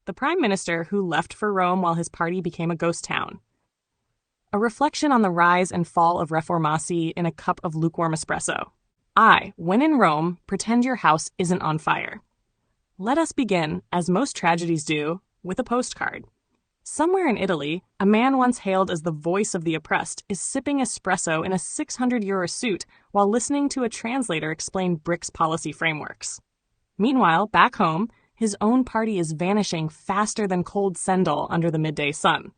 the prime minister who left for Rome while his party became a ghost town. A reflection on the rise and fall of Reformasi in a cup of lukewarm espresso. When in Rome, pretend your house isn't on fire. Let us begin, as most tragedies do, with a postcard. Somewhere in Italy, a man once hailed as the voice of the oppressed is sipping espresso in a 600-euro suit while listening to a translator explain BRICS policy frameworks. Meanwhile, back home, his own party is vanishing faster than cold sendal under the midday sun.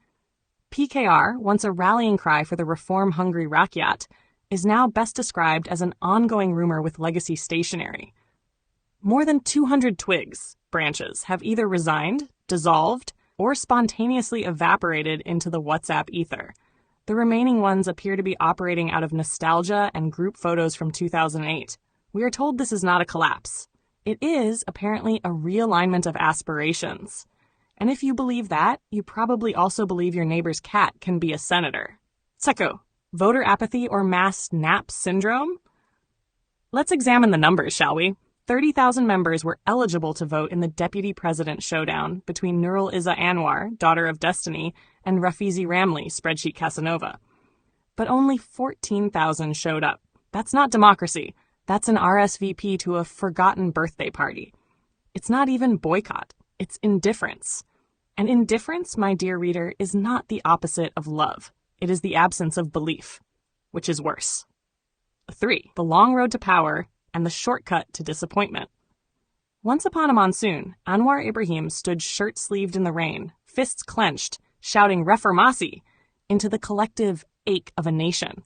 PKR, once a rallying cry for the reform-hungry rakyat, is now best described as an ongoing rumor with legacy stationery. More than 200 branches have either resigned, dissolved, or spontaneously evaporated into the WhatsApp ether. The remaining ones appear to be operating out of nostalgia and group photos from 2008. We are told this is not a collapse. It is, apparently, a realignment of aspirations. And if you believe that, you probably also believe your neighbor's cat can be a senator. Seko, voter apathy or mass nap syndrome? Let's examine the numbers, shall we? 30,000 members were eligible to vote in the deputy president showdown between Nurul Izzah Anwar, daughter of Destiny, and Rafizi Ramli, spreadsheet Casanova. But only 14,000 showed up. That's not democracy. That's an RSVP to a forgotten birthday party. It's not even boycott. It's indifference. And indifference, my dear reader, is not the opposite of love. It is the absence of belief, which is worse. 3. The long road to power and the shortcut to disappointment. Once upon a monsoon, Anwar Ibrahim stood shirt-sleeved in the rain, fists clenched, shouting Reformasi into the collective ache of a nation.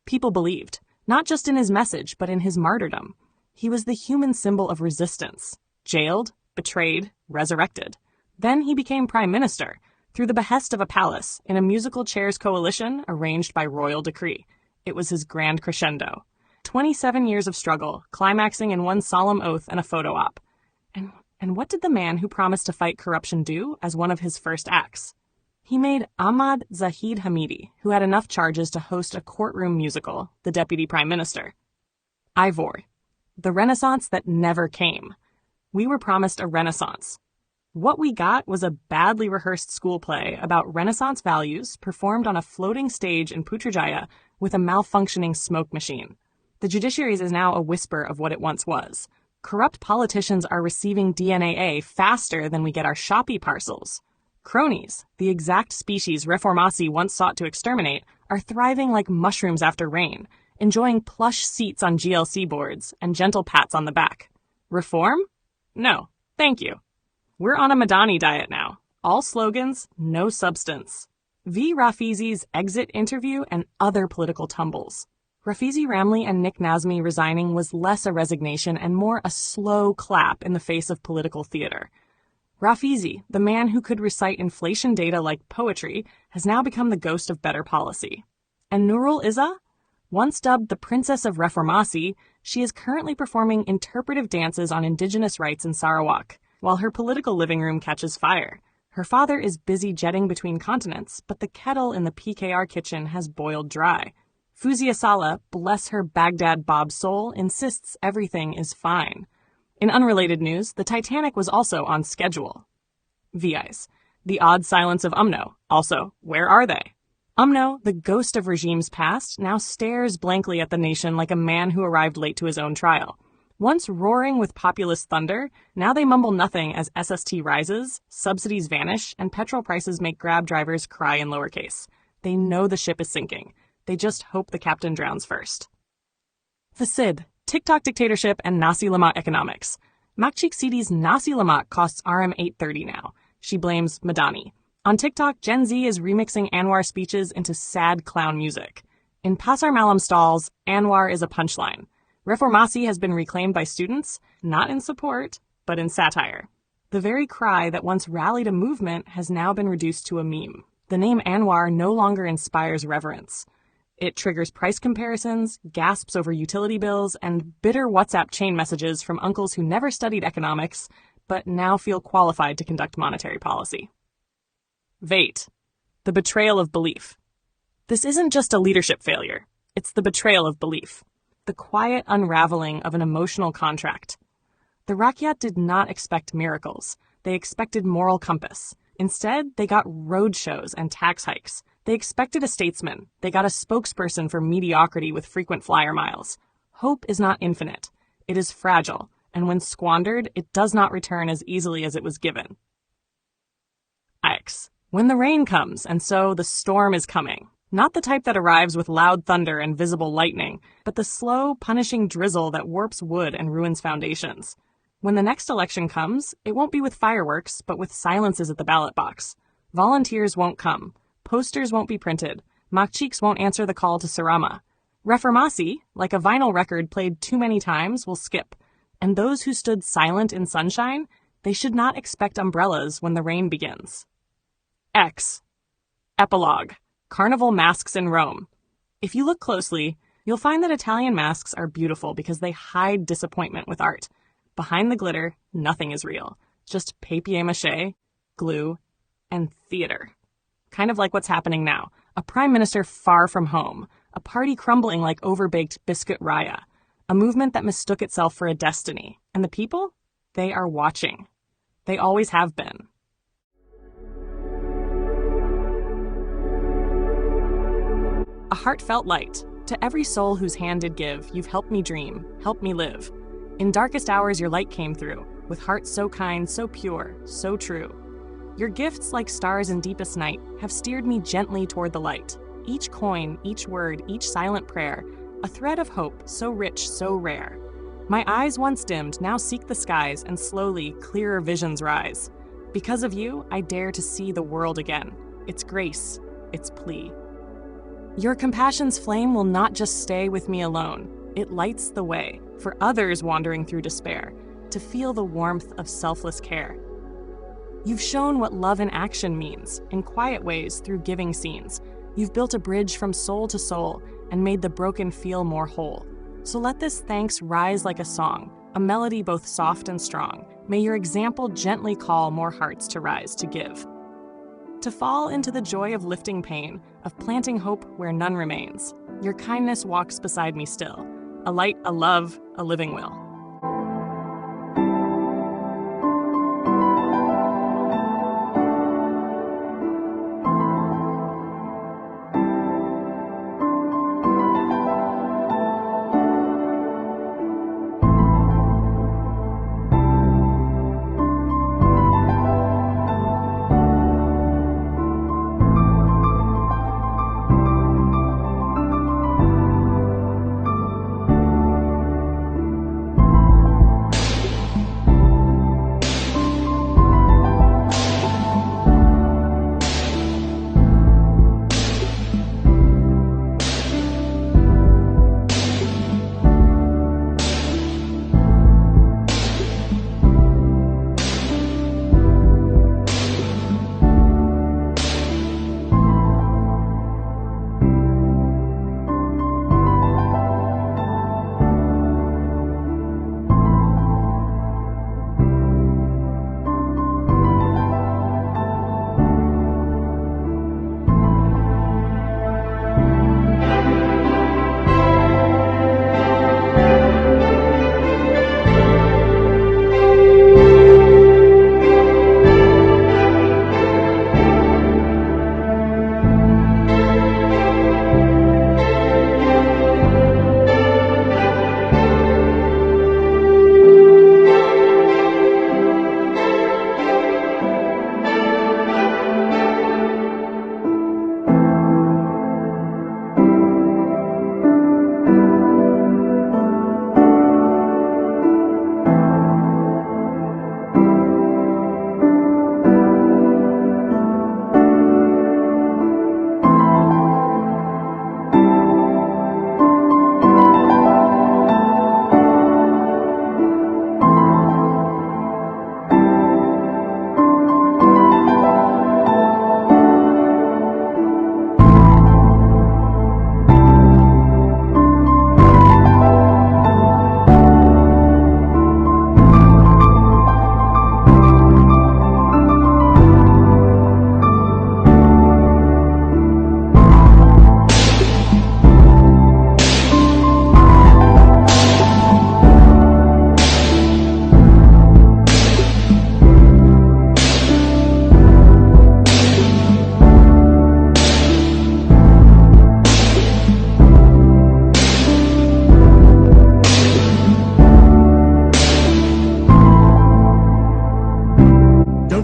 People believed, not just in his message, but in his martyrdom. He was the human symbol of resistance, jailed, betrayed, resurrected. Then he became prime minister, through the behest of a palace, in a musical chairs coalition arranged by royal decree. It was his grand crescendo. 27 years of struggle, climaxing in one solemn oath and a photo op. And what did the man who promised to fight corruption do as one of his first acts? He made Ahmad Zahid Hamidi, who had enough charges to host a courtroom musical, the deputy prime minister. Ivor, the renaissance that never came. We were promised a renaissance. What we got was a badly rehearsed school play about Renaissance values performed on a floating stage in Putrajaya with a malfunctioning smoke machine. The judiciary is now a whisper of what it once was. Corrupt politicians are receiving DNA faster than we get our Shopee parcels. Cronies, the exact species Reformasi once sought to exterminate, are thriving like mushrooms after rain, enjoying plush seats on GLC boards and gentle pats on the back. Reform? No, thank you. We're on a Madani diet now. All slogans, no substance. V. Rafizi's exit interview and other political tumbles. Rafizi Ramli and Nick Nazmi resigning was less a resignation and more a slow clap in the face of political theater. Rafizi, the man who could recite inflation data like poetry, has now become the ghost of better policy. And Nurul Izzah? Once dubbed the Princess of Reformasi, she is currently performing interpretive dances on indigenous rights in Sarawak, while her political living room catches fire. Her father is busy jetting between continents, but the kettle in the PKR kitchen has boiled dry. Fuzia Sala, bless her Baghdad Bob soul, insists everything is fine. In unrelated news, the Titanic was also on schedule. VIs. The odd silence of UMNO. Also, where are they? UMNO, the ghost of regimes past, now stares blankly at the nation like a man who arrived late to his own trial. Once roaring with populist thunder, now they mumble nothing as SST rises, subsidies vanish, and petrol prices make Grab drivers cry in lowercase. They know the ship is sinking. They just hope the captain drowns first. The SID, TikTok dictatorship and Nasi Lemak economics. Makcik Sidi's Nasi Lemak costs RM 830 now. She blames Madani. On TikTok, Gen Z is remixing Anwar speeches into sad clown music. In Pasar Malam stalls, Anwar is a punchline. Reformasi has been reclaimed by students, not in support, but in satire. The very cry that once rallied a movement has now been reduced to a meme. The name Anwar no longer inspires reverence. It triggers price comparisons, gasps over utility bills, and bitter WhatsApp chain messages from uncles who never studied economics, but now feel qualified to conduct monetary policy. VATE, the betrayal of belief. This isn't just a leadership failure. It's the betrayal of belief. The quiet unraveling of an emotional contract. The Rakyat did not expect miracles. They expected moral compass. Instead, they got road shows and tax hikes. They expected a statesman. They got a spokesperson for mediocrity with frequent flyer miles. Hope is not infinite. It is fragile, and when squandered, it does not return as easily as it was given. X. When the rain comes, and so the storm is coming. Not the type that arrives with loud thunder and visible lightning, but the slow, punishing drizzle that warps wood and ruins foundations. When the next election comes, it won't be with fireworks, but with silences at the ballot box. Volunteers won't come. Posters won't be printed. Makciks won't answer the call to Sarama. Reformasi, like a vinyl record played too many times, will skip. And those who stood silent in sunshine, they should not expect umbrellas when the rain begins. X. Epilogue. Carnival masks in Rome. If you look closely, you'll find that Italian masks are beautiful because they hide disappointment with art. Behind the glitter, nothing is real. Just papier-mâché, glue, and theater. Kind of like what's happening now. A prime minister far from home. A party crumbling like overbaked biscuit raya. A movement that mistook itself for a destiny. And the people? They are watching. They always have been. A heartfelt light. To every soul whose hand did give, you've helped me dream, helped me live. In darkest hours your light came through, with hearts so kind, so pure, so true. Your gifts, like stars in deepest night, have steered me gently toward the light. Each coin, each word, each silent prayer, a thread of hope, so rich, so rare. My eyes once dimmed now seek the skies, and slowly, clearer visions rise. Because of you, I dare to see the world again. Its grace, its plea. Your compassion's flame will not just stay with me alone. It lights the way for others wandering through despair to feel the warmth of selfless care. You've shown what love in action means, in quiet ways through giving scenes. You've built a bridge from soul to soul and made the broken feel more whole. So let this thanks rise like a song, a melody both soft and strong. May your example gently call more hearts to rise to give. To fall into the joy of lifting pain, of planting hope where none remains. Your kindness walks beside me still. A light, a love, a living will.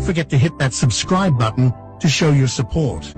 don't forget to hit that subscribe button to show your support.